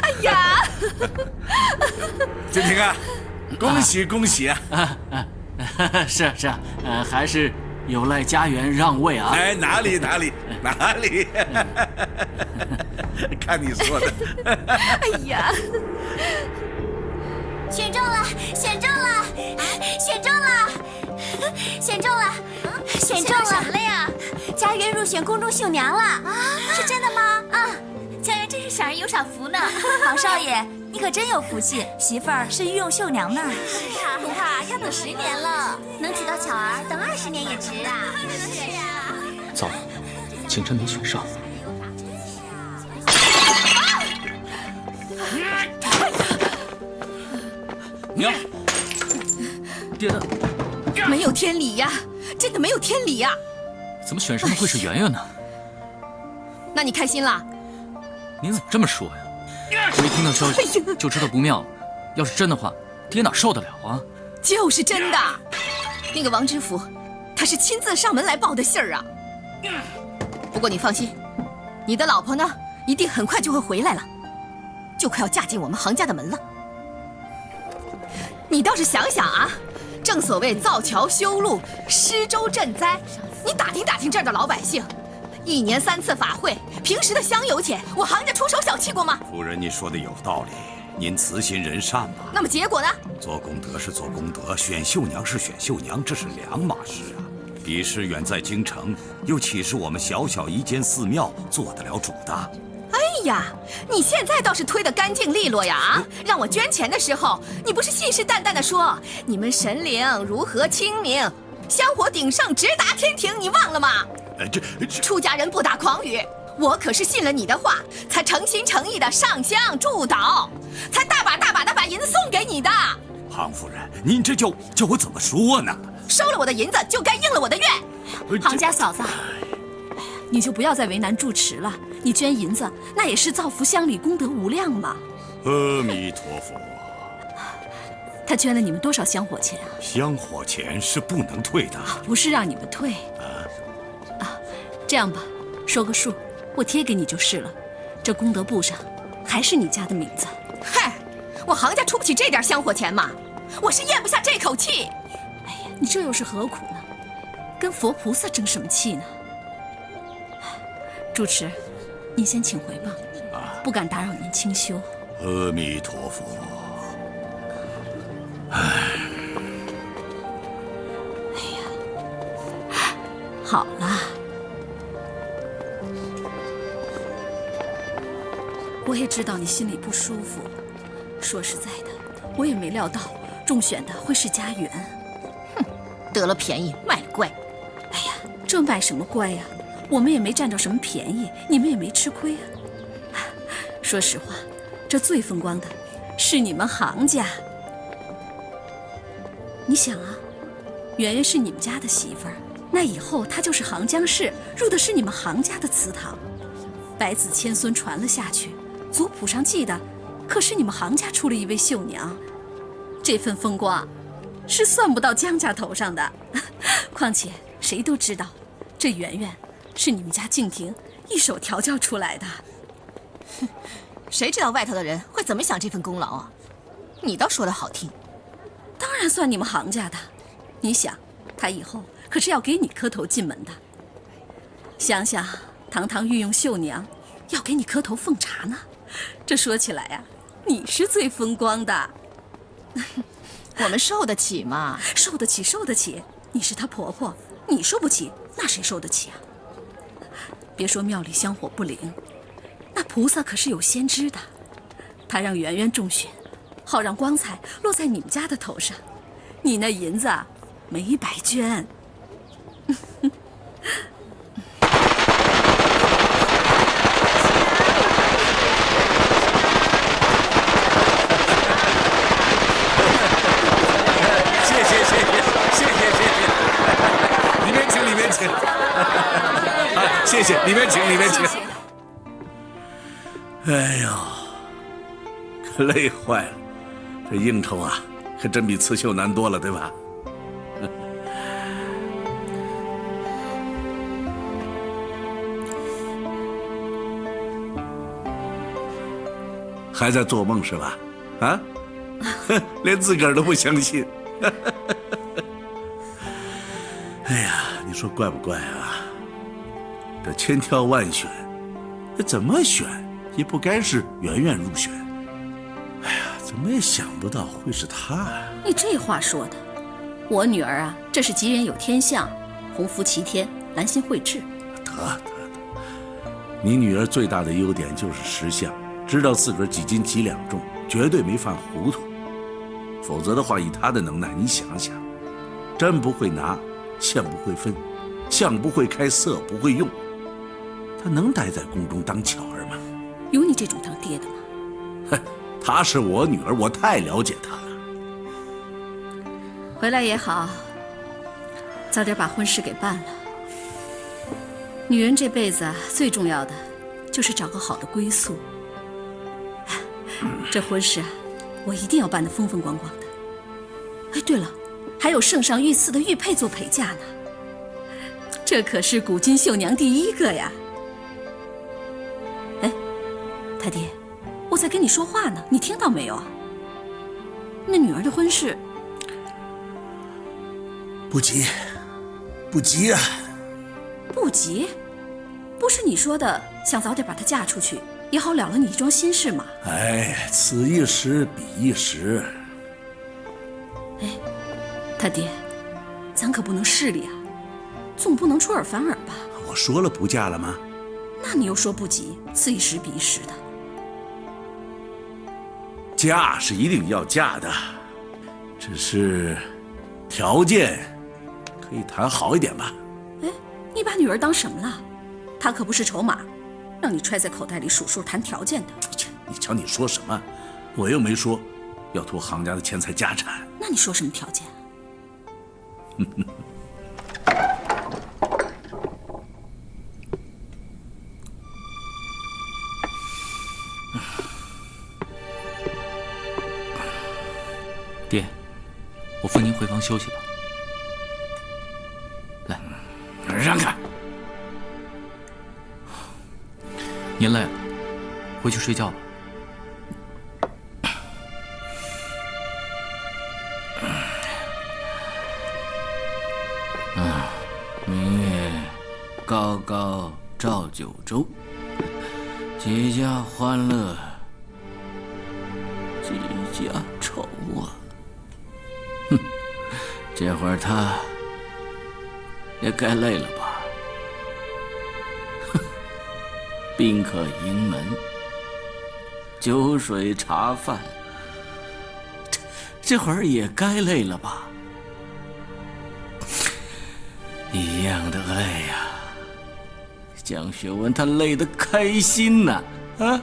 哎呀，景婷啊，恭喜啊！是啊，还是有赖家园让位啊！哎，哪里，看你说的。哎呀，选中了！什么了呀？家园入选宫中绣娘了啊！是真的吗？啊，家园真是小人有赏福呢。王少爷，你可真有福气，媳妇儿是御用绣娘呢。是啊，恐怕要等10年了，能娶到巧儿，等20年也值啊。是啊。糟了，景真没选上。娘，爹的，没有天理呀！真的没有天理呀！怎么选上的会是圆圆呢？那你开心了？您怎么这么说呀？我一听到消息就知道不妙了。要是真的话，爹哪受得了啊？就是真的。那个王知府，他是亲自上门来报的信儿啊。不过你放心，你的老婆呢，一定很快就会回来了，就快要嫁进我们杭家的门了。你倒是想想啊！正所谓造桥修路，施粥赈灾。你打听打听这儿的老百姓，1年3次法会，平时的香油钱，我杭家出手小气过吗？夫人，你说的有道理，您慈心人善嘛。那么结果呢？做功德是做功德，选绣娘是选绣娘，这是两码事啊。比试远在京城，又岂是我们小小一间寺庙做得了主的？哎呀，你现在倒是推得干净利落呀！啊，让我捐钱的时候，你不是信誓旦旦地说你们神灵如何清明，香火鼎盛，直达天庭，你忘了吗？出家人不打诳语，我可是信了你的话，才诚心诚意的上香祝祷，才大把的把银子送给你的。庞夫人，您这叫我怎么说呢？收了我的银子，就该应了我的愿。庞家嫂子，你就不要再为难住持了。你捐银子，那也是造福乡里，功德无量嘛。阿弥陀佛。他捐了你们多少香火钱啊？香火钱是不能退的。不是让你们退。这样吧，说个数，我贴给你就是了。这功德簿上还是你家的名字。嗨，我杭家出不起这点香火钱嘛，我是咽不下这口气。哎呀，你这又是何苦呢？跟佛菩萨争什么气呢？住持，您先请回吧，不敢打扰您清修。阿弥陀佛。哎呀，好了，我也知道你心里不舒服。说实在的，我也没料到中选的会是家园。哼，得了便宜卖乖。哎呀，这卖什么乖呀？我们也没占着什么便宜，你们也没吃亏啊。说实话，这最风光的是你们杭家。你想啊，圆圆是你们家的媳妇儿，那以后她就是杭江氏，入的是你们杭家的祠堂，百子千孙传了下去，族谱上记的可是你们杭家出了一位绣娘，这份风光是算不到江家头上的。况且谁都知道，这圆圆是你们家静婷一手调教出来的。谁知道外头的人会怎么想这份功劳啊？你倒说得好听。当然算你们杭家的。你想，他以后可是要给你磕头进门的。想想，堂堂御用绣娘要给你磕头奉茶呢，这说起来呀，你是最风光的。我们受得起吗？受得起，受得起。你是她婆婆，你受不起，那谁受得起啊？别说庙里香火不灵，那菩萨可是有先知的，他让圆圆中选，好让光彩落在你们家的头上。你那银子没白捐。里面请，里面请。谢谢，里面请，里面请。哎呦，可累坏了，这应酬啊，可真比刺绣难多了，对吧？还在做梦是吧？啊，连自个儿都不相信。哎呀，你说怪不怪啊？这千挑万选，这怎么选也不该是圆圆入选。哎呀，怎么也想不到会是她啊！你这话说的，我女儿啊，这是吉人有天相，鸿福齐天，兰心慧智。得，你女儿最大的优点就是识相，知道自个儿几斤几两重，绝对没犯糊涂。否则的话，以她的能耐，你想想，针不会拿，线不会分，相不会开，色不会用，她能待在宫中当巧儿吗？有你这种当爹的吗？哼，她是我女儿，我太了解她了。回来也好，早点把婚事给办了。女人这辈子最重要的就是找个好的归宿。这婚事啊，我一定要办得风风光光的。哎，对了，还有圣上御赐的玉佩做陪嫁呢，这可是古今绣娘第一个呀。哎，他爹，我在跟你说话呢，你听到没有啊？那女儿的婚事不急，不急啊！不急？不是你说的想早点把她嫁出去，也好了了你一桩心事吗？哎，此一时彼一时。哎，他爹，咱可不能势利啊，总不能出尔反尔吧？我说了不嫁了吗？那你又说不急，此一时彼一时的。嫁是一定要嫁的，只是条件可以谈好一点吧。哎，你把女儿当什么了？她可不是筹码，让你揣在口袋里数数谈条件的。你瞧你说什么？我又没说要图行家的钱财家产。那你说什么条件？爹，我扶您回房休息吧。来，让开！您累了，回去睡觉吧。明月高高照九州，几家欢乐几家愁啊！哼，这会儿他也该累了吧？哼，宾客迎门，酒水茶饭，这会儿也该累了吧？一样的累呀，江学文他累得开心呐，啊！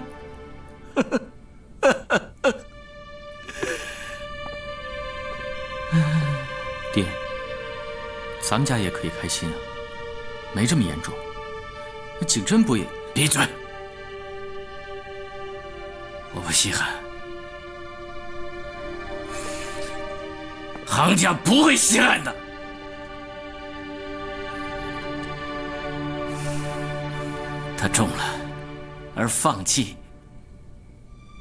爹，咱们家也可以开心啊，没这么严重。那景真不也……闭嘴！我不稀罕，行家不会稀罕的。他中了，而放弃，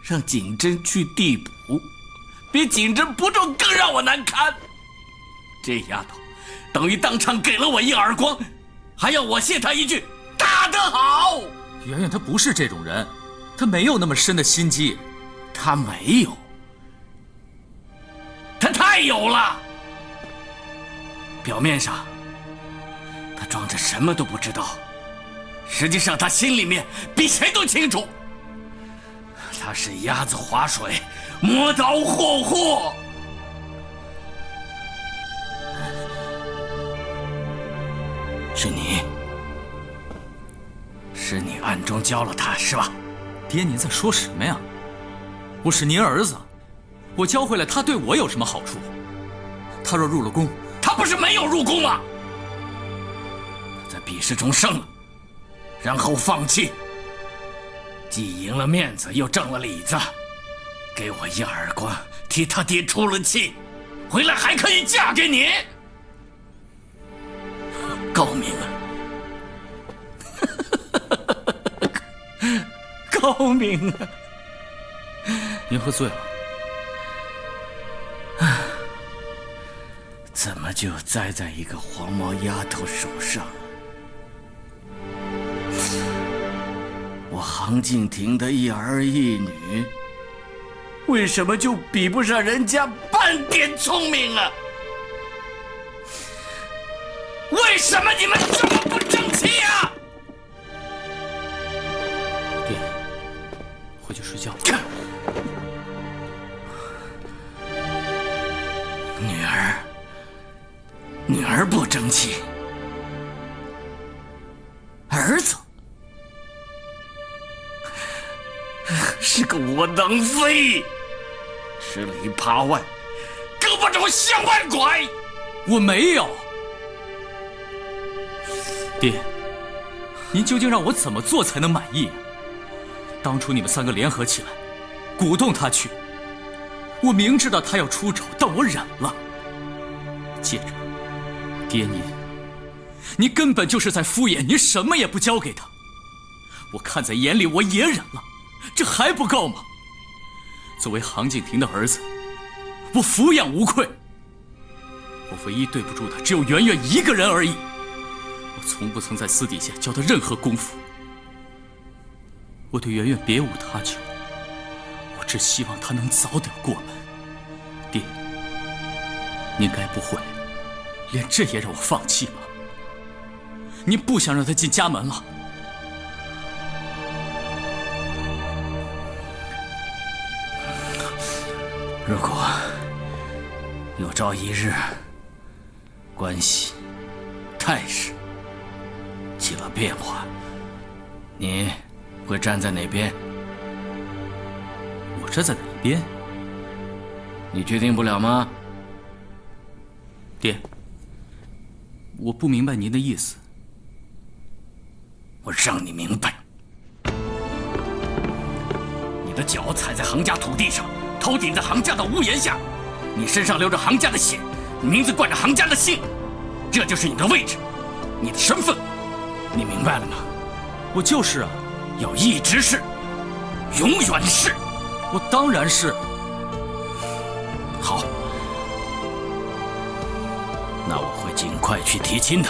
让景真去递补，比景真不中更让我难堪。这丫头，等于当场给了我一耳光，还要我谢她一句“打得好”。圆圆她不是这种人，她没有那么深的心机。她没有，她太有了。表面上，她装着什么都不知道。实际上，他心里面比谁都清楚，他是鸭子划水，磨刀霍霍。是你暗中教了他，是吧？爹，您在说什么呀？我是您儿子，我教会了他，对我有什么好处？他若入了宫，他不是没有入宫吗？在比试中胜了。然后放弃，既赢了面子，又挣了里子，给我一耳光，替他爹出了气，回来还可以嫁给你，高明啊！高明啊！您喝醉了，怎么就栽在一个黄毛丫头手上？我杭敬亭的一儿一女，为什么就比不上人家半点聪明啊？为什么你们这么不争气啊？爹，回去睡觉。女儿不争气，儿子是个窝囊废，吃里扒外，胳膊肘向外拐。我没有。爹，您究竟让我怎么做才能满意啊？当初你们三个联合起来，鼓动他去，我明知道他要出丑，但我忍了。接着，爹你根本就是在敷衍，你什么也不交给他。我看在眼里，我也忍了，这还不够吗？作为杭敬亭的儿子，我抚养无愧。我唯一对不住的只有圆圆一个人而已。我从不曾在私底下教她任何功夫。我对圆圆别无他求，我只希望她能早点过门。爹，您该不会连这也让我放弃吧？您不想让她进家门了？如果有朝一日关系、态势起了变化，你会站在哪边？我站在哪一边？你决定不了吗？爹，我不明白您的意思。我让你明白，你的脚踩在行家土地上，头顶在行家的屋檐下，你身上流着行家的血，你名字冠着行家的姓，这就是你的位置，你的身份，你明白了吗？我就是啊，要一直是，永远是。我当然是。好，那我会尽快去提亲的。